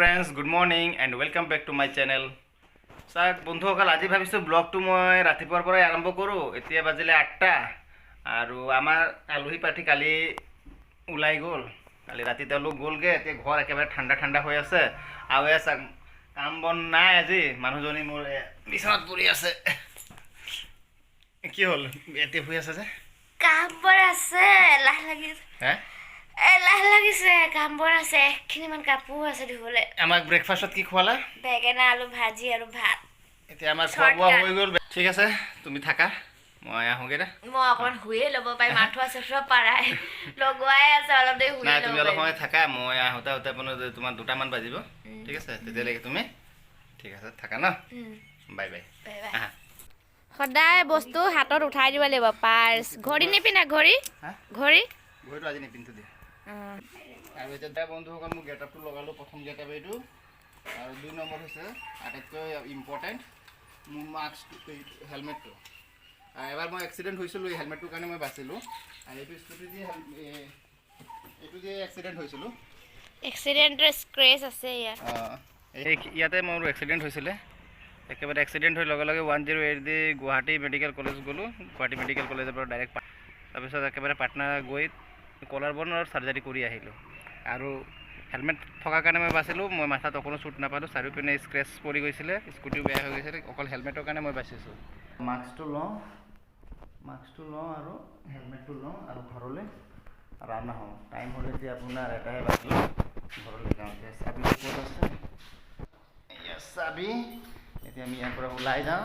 friends, good morning and welcome back to my channel. Sak বন্ধুসকল আজি ভাবিছো ব্লগটো মই ৰাতিপুৱাৰ পৰাই আৰম্ভ কৰো। এতিয়া বাজিলে 8টা আৰু আমাৰ আলহী পাৰ্টি কালি উলাই গ'ল। কালি ৰাতি তেওঁলোক গ'লগে। এতিয়া ঘৰ একেবাৰে ঠাণ্ডা ঠাণ্ডা হৈ আছে। আৰু এ কাম বন নাই আজি। মানুহজনী মোৰ বিছনাত পৰি আছে। কি হ'ল? এতিয়া শুই আছে যে? কাম বৰ আছে, লাহ লাগিছে। লাহ লাগিছে, কাম বৰ আছে। কিমান কাপোৰ আছে ধুবলে। আমাক ব্ৰেকফাষ্টত কি খোৱালা? বেঙেনা আলু ভাজি আৰু ভাত। এতিয়া আমাৰ খোৱা বোৱা হৈ গ'ল। ঠিক আছে, তুমি থাকা। মই আহোগে দে। মই অকমান শুয়ে ল'ব পাৰি, মাথো আছে সব পাৰাই লগোৱাই আছে, অলপ দেৰি শুয়ে নাই ল'ব তুমি অলপ সময় পাৰি। থাকা। মই আহোঁতে আপোনাৰ তোমাৰ 2টামান বাজিব। ঠিক আছে, তেতিয়ালৈকে তুমি ঠিক আছে থাকা ন। Bye bye. সদায় বস্তু হাতত উঠাই দিব লাগিব। পাৰ্চ, ঘড়ী নিপিন্ধা? ঘড়ী ঘড়ীটো আজি নিপিন্ধো দিয়া। আৰু এতিয়া বন্ধুসকল মোৰ গেটআপটো লগালোঁ। প্ৰথম গেটআপ এইটো, আৰু 2 নম্বৰ হৈছে আটাইতকৈ ইম্পৰ্টেণ্ট মোৰ মাস্কটো, হেলমেটটো। এবাৰ মই এক্সিডেণ্ট হৈছিলোঁ, এই হেলমেটটোৰ কাৰণে মই বাচিলোঁ। আৰু এইটো স্কুটি দিয়ে এইটো দিয়ে এক্সিডেণ্ট হৈছিলোঁ। এক্সিডেণ্টৰ স্ক্ৰেচ আছে ইয়াত। ইয়াতে মোৰ এক্সিডেণ্ট হৈছিলে। একেবাৰে এক্সিডেণ্ট হৈ লগে লগে 108 দি গুৱাহাটী মেডিকেল কলেজ গ'লোঁ। গুৱাহাটী মেডিকেল কলেজৰ পৰা ডাইৰেক্ট তাৰপিছত একেবাৰে পাটনা গৈ কলাৰ বনৰ চাৰ্জাৰী কৰি আহিলোঁ। আৰু হেলমেট থকাৰ কাৰণে মই বাচিলোঁ। মই মাথাত অকণো চুট নাপালোঁ। চাৰিওপিনে স্ক্ৰেচ পৰি গৈছিলে, স্কুটিও বেয়া হৈ গৈছিলে। অকল হেলমেটৰ কাৰণে মই বাচিছোঁ। মাস্কটো লওঁ আৰু হেলমেটটো লওঁ আৰু ঘৰলৈ ৰাওনা হওঁ। টাইম হ'লে এতিয়া আপোনাৰ 1টাহে বাজিল। ঘৰলৈ যাওঁ। এতিয়া চাবি ক'ত আছে? চাবি। এতিয়া আমি ইয়াৰ পৰা ওলাই যাওঁ।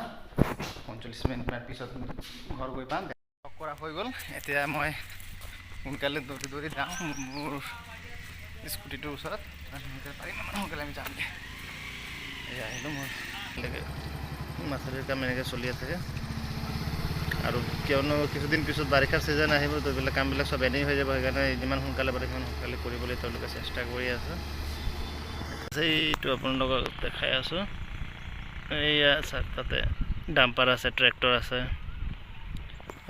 45 মিনিটমান পিছত ঘৰ গৈ পাম। লগ কৰা হৈ গ'ল। এতিয়া মই সোনকালে দৌৰি যাওঁ মোৰ স্কুটিটোৰ ওচৰত। সোনকালে আমি যামগৈ। এয়া আহিলোঁ। মই মাথাউৰিৰ কাম এনেকৈ চলি আছে। আৰু কিয়নো কিছুদিন পিছত বাৰিষাৰ ছিজন আহিব, তো এইবিলাক কামবিলাক চব এনেই হৈ যাব। সেইকাৰণে যিমান সোনকালে পাৰে সিমান সোনকালে কৰিবলৈ তেওঁলোকে চেষ্টা কৰি আছে। এইটো আপোনালোকক দেখাই আছোঁ। এইয়া চাওক, তাতে ডাম্পাৰ আছে, ট্ৰেক্টৰ আছে,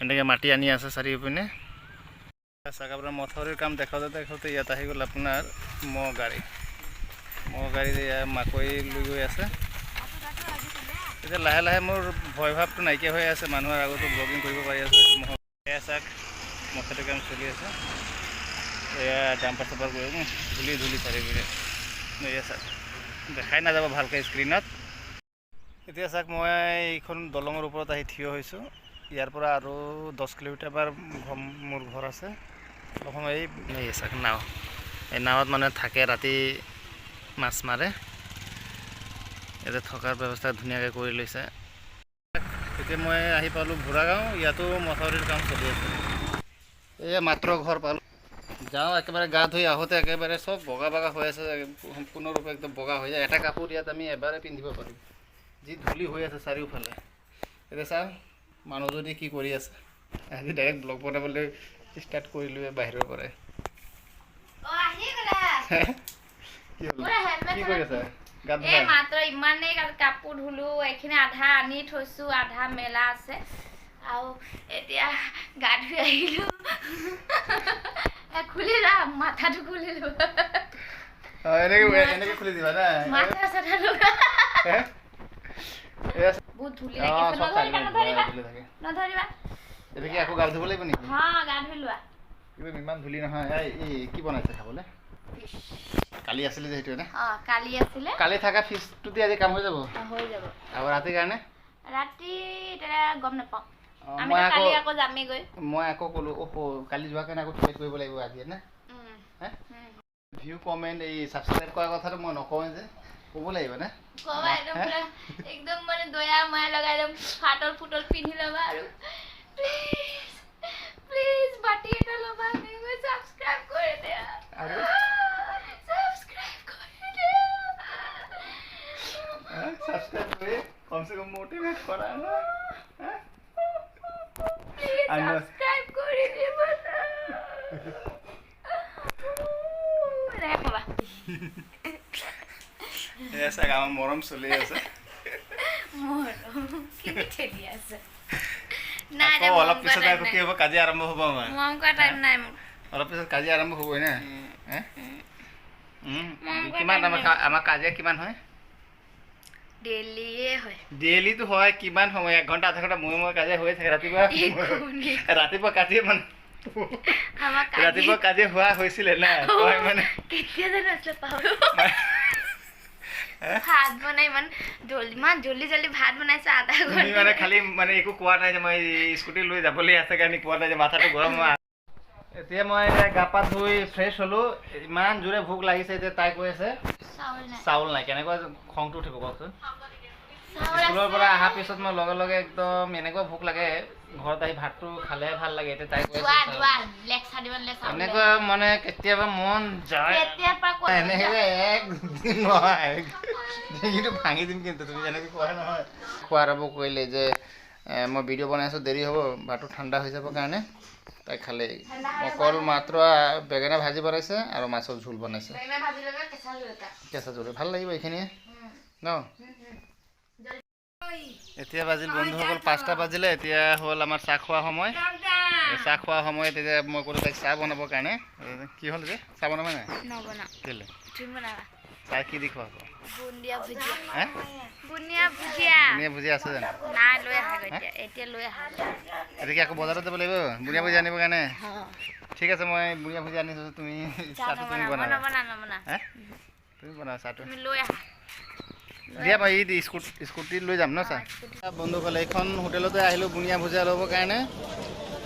এনেকৈ মাটি আনি আছে চাৰিওপিনে। চাওক আপোনাৰ মথাউৰিৰ কাম দেখাওঁতে ইয়াত আহি গ'ল আপোনাৰ মহ গাড়ী মাকৈ লৈ গৈ আছে। এতিয়া লাহে লাহে মোৰ ভয় ভাৱটো নাইকিয়া হৈ আছে। মানুহৰ আগতো ব্লগিং কৰিব পাৰি আছোঁ। এয়া চাওক মথাউৰিৰ কাম চলি আছে। এয়া ডাম্পাৰ চাম্পাৰ গৈ ধূলি চাৰিওপিনে। এয়া চাওক, দেখাই নাযাব ভালকৈ স্ক্ৰীণত। এতিয়া চাওক, মই এইখন দলঙৰ ওপৰত আহি থিয় হৈছোঁ। ইয়াৰ পৰা আৰু 10 কিলোমিটাৰমান মোৰ ঘৰ আছে। প্ৰথমে এই চাওক নাও, এই নাৱত মানে থাকে, ৰাতি মাছ মাৰে। ইয়াতে থকাৰ ব্যৱস্থা ধুনীয়াকৈ কৰি লৈছে। এতিয়া মই আহি পালোঁ বুঢ়াগাঁও। ইয়াতো মথাউৰিৰ কাম চলি আছে। এয়া মাত্ৰ ঘৰ পালোঁ। যাওঁ, একেবাৰে গা ধুই আহোঁতে একেবাৰে চব বগা হৈ আছে। সম্পূৰ্ণৰূপে একদম বগা হৈ যায়। এটা কাপোৰ ইয়াত আমি এবাৰে পিন্ধিব পাৰিম, যি ধূলি হৈ আছে চাৰিওফালে। এতিয়া চাওঁ মানুহজনী কি কৰি আছে। আজি ডাইৰেক্ট ব্লগ বনাবলৈ ষ্টাৰ্ট কৰিলোঁ বাহিৰৰ পৰাই। কি কৰি আছে? মাত্ৰ ইমানেই কাপোৰ ধুলো। এইখিনি আধা আনি থৈছো, আধা মেলা আছে। আৰু এতিয়া গা ধুই আহিলো। খুলি যাম, মাথাটো খুলি লো। এনেকে খুলি দিবা না। মাথা চাথা বহুত ধূলি লাগিছে। নধৰিবা। এতিয়া কি আকৌ গা ধুব লাগিব নেকি? গা ধুই লোৱা। ইমান ধূলি নহয়। এই কি বনাইছে খাবলৈ? কালি আছিলে যে সেইটোৱে নে? কালি থকা ফিছটো দি আজি কাম হৈ যাব? হৈ যাব। আৰু ৰাতিৰ কাৰণে? ৰাতি এতিয়া গম নাপাওঁ। কালি আকৌ যামেগৈ। মই আকৌ ক'লোঁ কালি যোৱাৰ কাৰণে আকৌ ট্ৰাই কৰিব লাগিব আজি নে? ভিউ কমেণ্ট এই ছাবস্ক্ৰাইব কৰা কথাটো মই নকওঁৱে যে, ক'ব লাগিব নে? ক'বা, একদম মানে দয়া মায়া লগাই একদম ফাটল ফুটল পিন্ধি ল'বা আৰু প্লিজ বাটি এটা ল'বা, ছাবস্ক্ৰাইব কৰি দিয়া। সাবস্ক্রাইব করে কমসে কম মোটিভেট করা না। সাবস্ক্রাইব করে দেব না। দেখবা এসা আমার মরম চলি আছে। মরম কি ঠেলি আছে না রে, অলপ পিছত আকৌ কি হ'ব, কাজিয়া আৰম্ভ হ'ব আমাৰ। মৰম কৰা টাইম নাই মোৰ। অলপ পিছত কাজিয়া আৰম্ভ হ'বই না। কিমান আমাৰ কাজিয়া কিমান হয় ডেইলিয়ে হয় ডেইলিটো হয় কিমান সময় 1 ঘণ্টা আধা ঘণ্টা মই কাজিয়া হৈ থাকে ৰাতিপুৱা কাজিয়া মানে ৰাতিপুৱা কাজিয়া হোৱা হৈছিলে না তই মানে কেতিয়া জানো আছিলে পাহৰো ভাত বনাই ইমান জল্দি ভাত বনাইছে আধা ঘণ্টা মানে খালি মানে একো কোৱা নাই যে মই স্কুটি লৈ যাবলৈ আছে কাৰণে কোৱা নাই যে মাথাটো গৰম হোৱা এতিয়া মই গা পা ধুই ফ্ৰেছ হ'লো ইমান জোৰে ভোক লাগিছে যে তাই কৈ আছে চাউল নাই কেনেকুৱা খংটো উঠিব কওকচোন স্কুলৰ পৰা অহাৰ পিছত মই লগে লগে একদম এনেকুৱা ভোক লাগে ঘৰত আহি ভাতটো খালে ভাল লাগে এতিয়া তাই কৈ আছে এনেকুৱা মানে কেতিয়াবা মন যায় এনেকৈ একদিন নহয় কিন্তু ভাঙি দিম কিন্তু তুমি যেনেকৈ কোৱা নহয় খোৱা আৰম্ভ কৰিলে যে মই ভিডিঅ' বনাই আছোঁ দেৰি হ'ব ভাতটো ঠাণ্ডা হৈ যাবৰ কাৰণে তাই খালে অকল মাত্ৰ বেঙেনা ভাজি বনাইছে আৰু মাছৰ জোল বনাইছে কেঁচা জোল ভাল লাগিব এইখিনিয়ে ন এতিয়া বাজিল বন্ধুসকল 5টা বাজিলে এতিয়া হ'ল আমাৰ চাহ খোৱা সময় চাহ খোৱা সময়ত এতিয়া মই ক'লোঁ তাইক চাহ বনাবৰ কাৰণে কি হ'ল যে চাহ বনাবা নাই কেলে চাহ কি দি খোৱা হ'ব বুন্দিয়া ভুজিয়া আছে জানো এতিয়া কি আকৌ বজাৰত যাব লাগিব বুন্দিয়া ভুজিয়া আনিবৰ কাৰণে ঠিক আছে মই বুন্দিয়া ভুজিয়া আনিছোঁ তুমি চাহটো তুমি বনাবা তুমি বনাবা চাহটো দিয়া মই এই স্কুটি লৈ যাম ন চাহ বন্ধুসকল এইখন হোটেলতে আহিলোঁ বুনিয়া ভুজিয়া ল'বৰ কাৰণে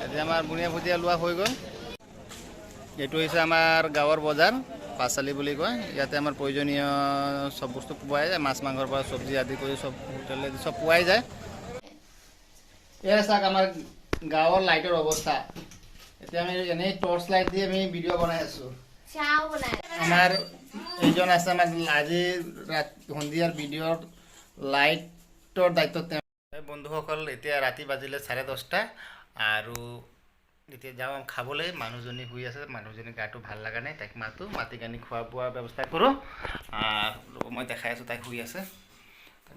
এতিয়া আমাৰ বুনিয়া ভুজিয়া লোৱা হৈ গ'ল এইটো হৈছে আমাৰ গাঁৱৰ বজাৰ পাঁচচালি বুলি কয় ইয়াতে আমাৰ প্ৰয়োজনীয় চব বস্তু পোৱাই যায় মাছ মাংসৰ পৰা চব্জি আদি কৰি চব হোটেলে চব পোৱাই যায় এয়া চাওক আমাৰ গাঁৱৰ লাইটৰ অৱস্থা এতিয়া আমি এনেই টৰ্চ লাইট দি আমি ভিডিঅ' বনাই আছোঁ আমাৰ এইজন আছে আমাৰ আজি সন্ধিয়াৰ ভিডিঅ'ৰ লাইটৰ দায়িত্ব বন্ধুসকল এতিয়া ৰাতি বাজিলে 10:30 আৰু এতিয়া যাওঁ খাবলৈ মানুহজনী শুই আছে মানুহজনী গাটো ভাল লগা নাই তাইক মাতি কানি খোৱা বোৱাৰ ব্যৱস্থা কৰোঁ মই দেখাই আছোঁ তাইক শুই আছে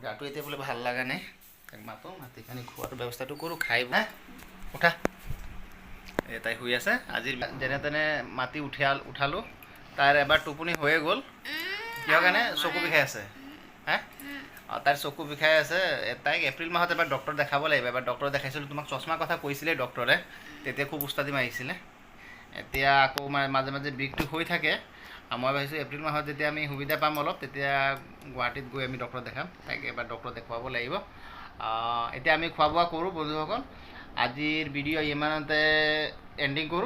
গাটো এতিয়া বোলে ভাল লগা নাই তাইক মাতি কানি খোৱাটো ব্যৱস্থাটো কৰোঁ খাই উঠা তাই শুই আছে আজি যেনে তেনে মাতি উঠালোঁ তাইৰ এবাৰ টোপনি হৈয়ে গ'ল কিয় কাৰণে চকু বিষাই আছে তাইৰ চকু বিষাই আছে তাইক এপ্ৰিল মাহত এবাৰ ডক্টৰ দেখাব লাগিব এবাৰ ডক্টৰ দেখাইছিলোঁ তোমাক চশমাৰ কথা কৈছিলে ডক্টৰে তেতিয়া খুব উস্তাদি মাৰিছিলে এতিয়া আকৌ মাজে মাজে বিষটো হৈ থাকে মই ভাবিছোঁ এপ্ৰিল মাহত যেতিয়া আমি সুবিধা পাম অলপ তেতিয়া গুৱাহাটীত গৈ আমি ডক্টৰ দেখাম তাইক এবাৰ ডক্টৰ দেখুৱাব লাগিব এতিয়া আমি খোৱা বোৱা কৰোঁ বন্ধুসকল আজিৰ ভিডিঅ' ইমানতে এণ্ডিং কৰোঁ